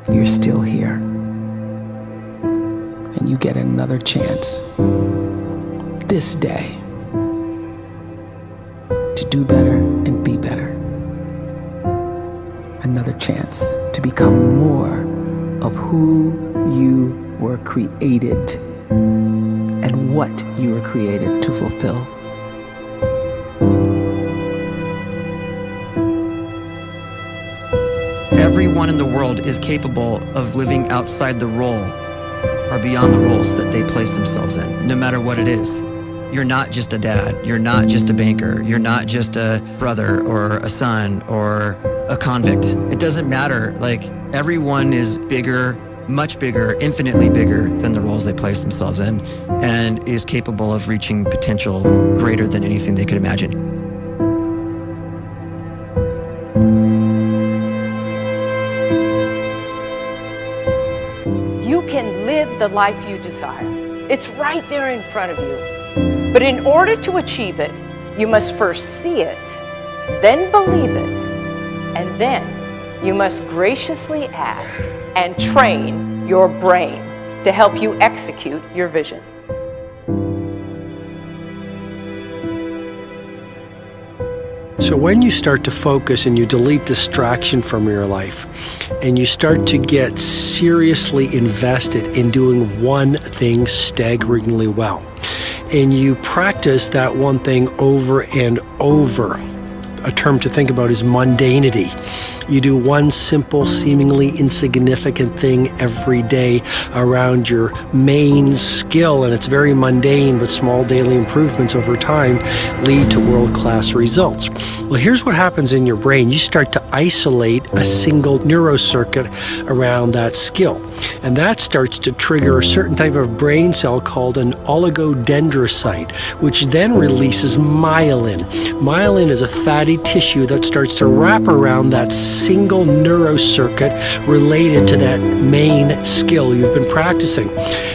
you're still here. And you get another chance this day to do better and be better. Another chance to become more of who you were created and what you were created to fulfill. Everyone in the world is capable of living outside the role or beyond the roles that they place themselves in, no matter what it is. You're not just a dad, you're not just a banker, you're not just a brother or a son or a convict. It doesn't matter. Like, everyone is bigger, much bigger, infinitely bigger than the roles they place themselves in, and is capable of reaching potential greater than anything they could imagine. You can live the life you desire. It's right there in front of you. But in order to achieve it, you must first see it, then believe it, and then you must graciously ask and train your brain to help you execute your vision. So when you start to focus and you delete distraction from your life, and you start to get seriously invested in doing one thing staggeringly well, and you practice that one thing over and over, a term to think about is mundanity. You do one simple, seemingly insignificant thing every day around your main skill, and it's very mundane, but small daily improvements over time lead to world-class results. Well, here's what happens in your brain. You start to isolate a single neurocircuit around that skill, and that starts to trigger a certain type of brain cell called an oligodendrocyte, which then releases myelin. Myelin is a fatty tissue that starts to wrap around that single neurocircuit related to that main skill you've been practicing.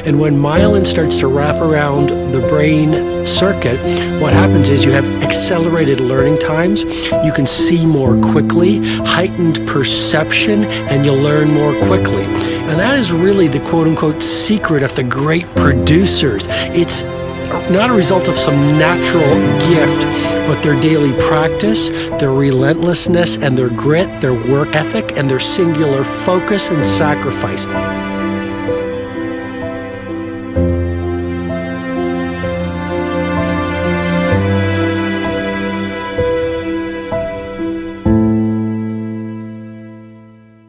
And when myelin starts to wrap around the brain circuit, what happens is you have accelerated learning times, you can see more quickly, heightened perception, and you'll learn more quickly. And that is really the quote-unquote secret of the great producers. It's not a result of some natural gift, but their daily practice, their relentlessness and their grit, their work ethic, and their singular focus and sacrifice.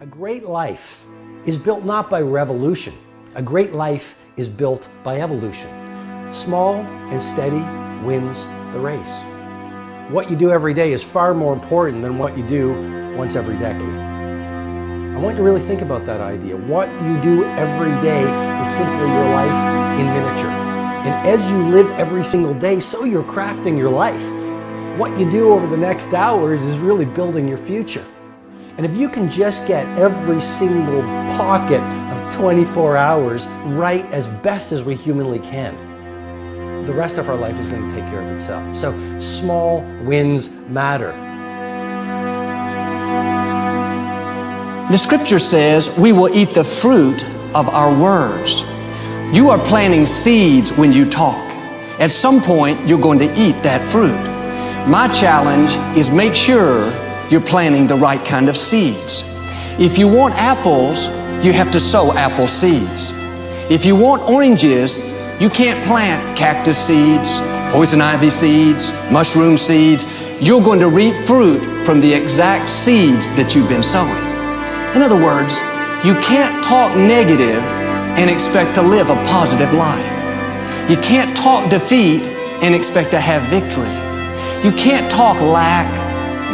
A great life is built not by revolution. A great life is built by evolution. Small and steady wins the race. What you do every day is far more important than what you do once every decade. I want you to really think about that idea. What you do every day is simply your life in miniature. And as you live every single day, so you're crafting your life. What you do over the next hours is really building your future. And if you can just get every single pocket of 24 hours right as best as we humanly can, the rest of our life is going to take care of itself. So small wins matter. The scripture says we will eat the fruit of our words. You are planting seeds when you talk. At some point, you're going to eat that fruit. My challenge is make sure you're planting the right kind of seeds. If you want apples, you have to sow apple seeds. If you want oranges, you can't plant cactus seeds, poison ivy seeds, mushroom seeds. You're going to reap fruit from the exact seeds that you've been sowing. In other words, you can't talk negative and expect to live a positive life. You can't talk defeat and expect to have victory. You can't talk lack,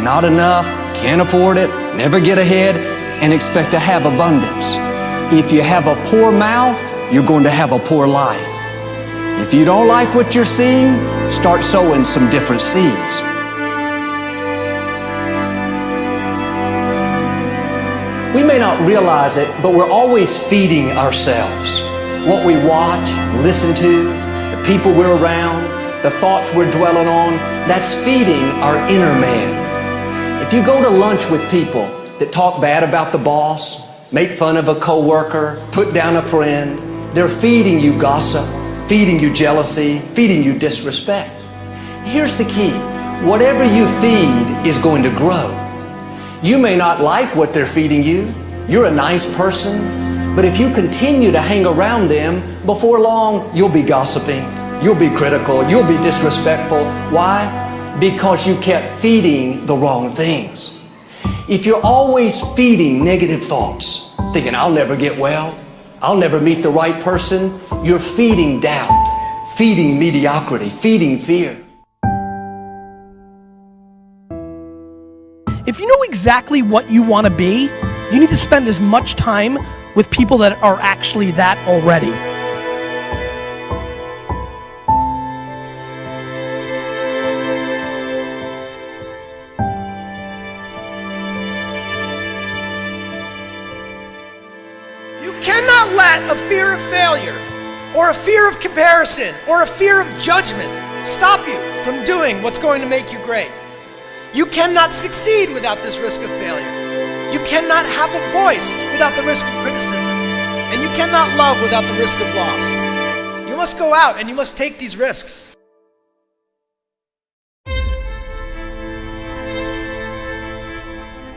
not enough, can't afford it, never get ahead, and expect to have abundance. If you have a poor mouth, you're going to have a poor life. If you don't like what you're seeing, start sowing some different seeds. We may not realize it, but we're always feeding ourselves. What we watch, listen to, the people we're around, the thoughts we're dwelling on, that's feeding our inner man. If you go to lunch with people that talk bad about the boss, make fun of a coworker, put down a friend. They're feeding you gossip, feeding you jealousy, feeding you disrespect. Here's the key. Whatever you feed is going to grow. You may not like what they're feeding you. You're a nice person, but if you continue to hang around them, before long, you'll be gossiping, you'll be critical, you'll be disrespectful. Why? Because you kept feeding the wrong things. If you're always feeding negative thoughts, thinking, I'll never get well, I'll never meet the right person, you're feeding doubt, feeding mediocrity, feeding fear. If you know exactly what you want to be, you need to spend as much time with people that are actually that already. You cannot let a fear of failure, or a fear of comparison, or a fear of judgment stop you from doing what's going to make you great. You cannot succeed without this risk of failure. You cannot have a voice without the risk of criticism. And you cannot love without the risk of loss. You must go out and you must take these risks.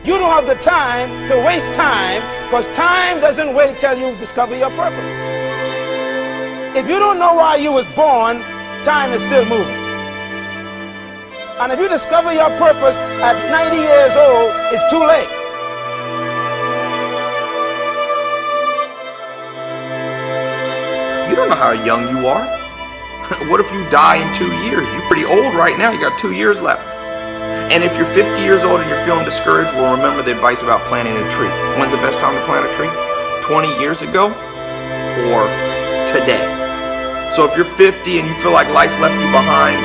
You don't have the time to waste time, because time doesn't wait till you discover your purpose. If you don't know why you was born, time is still moving. And if you discover your purpose at 90 years old, it's too late. You don't know how young you are. What if you die in 2 years? You're pretty old right now. You got 2 years left. And if you're 50 years old and you're feeling discouraged, well, remember the advice about planting a tree. When's the best time to plant a tree? 20 years ago or today? So if you're 50 and you feel like life left you behind,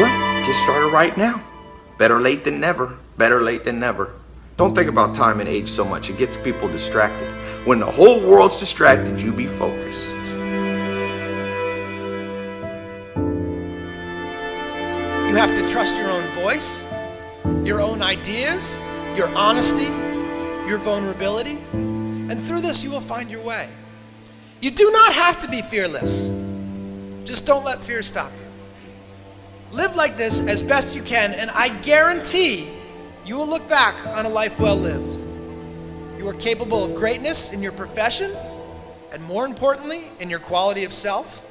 well, get started right now. Better late than never. Better late than never. Don't think about time and age so much. It gets people distracted. When the whole world's distracted, you be focused. You have to trust your own voice, your own ideas, your honesty, your vulnerability, and through this you will find your way. You do not have to be fearless. Just don't let fear stop you. Live like this as best you can, and I guarantee you will look back on a life well lived. You are capable of greatness in your profession, and more importantly, in your quality of self.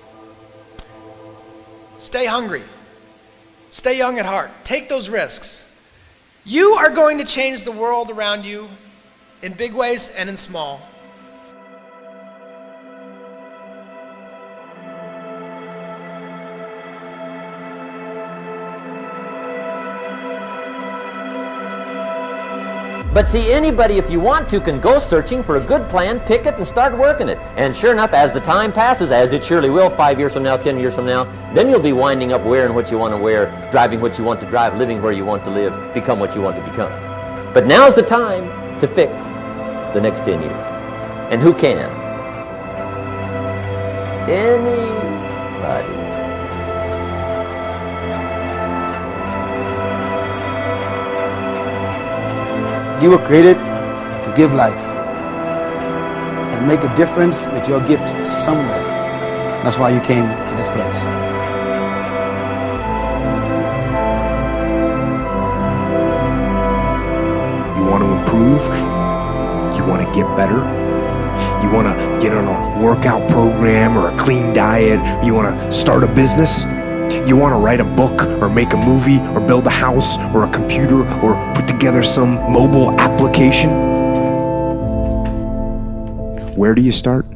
Stay hungry. Stay young at heart. Take those risks. You are going to change the world around you in big ways and in small. But see, anybody, if you want to, can go searching for a good plan, pick it, and start working it. And sure enough, as the time passes, as it surely will 5 years from now, 10 years from now, then you'll be winding up wearing what you want to wear, driving what you want to drive, living where you want to live, become what you want to become. But now's the time to fix the next 10 years. And who can? Anybody. You were created to give life and make a difference with your gift somewhere. That's why you came to this place. You want to improve? You want to get better? You want to get on a workout program or a clean diet? You want to start a business? You want to write a book or make a movie or build a house or a computer or put together some mobile application? Where do you start?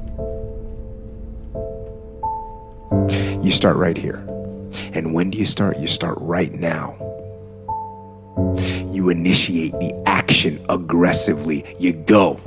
You start right here. And when do you start? You start right now. You initiate the action aggressively. You go.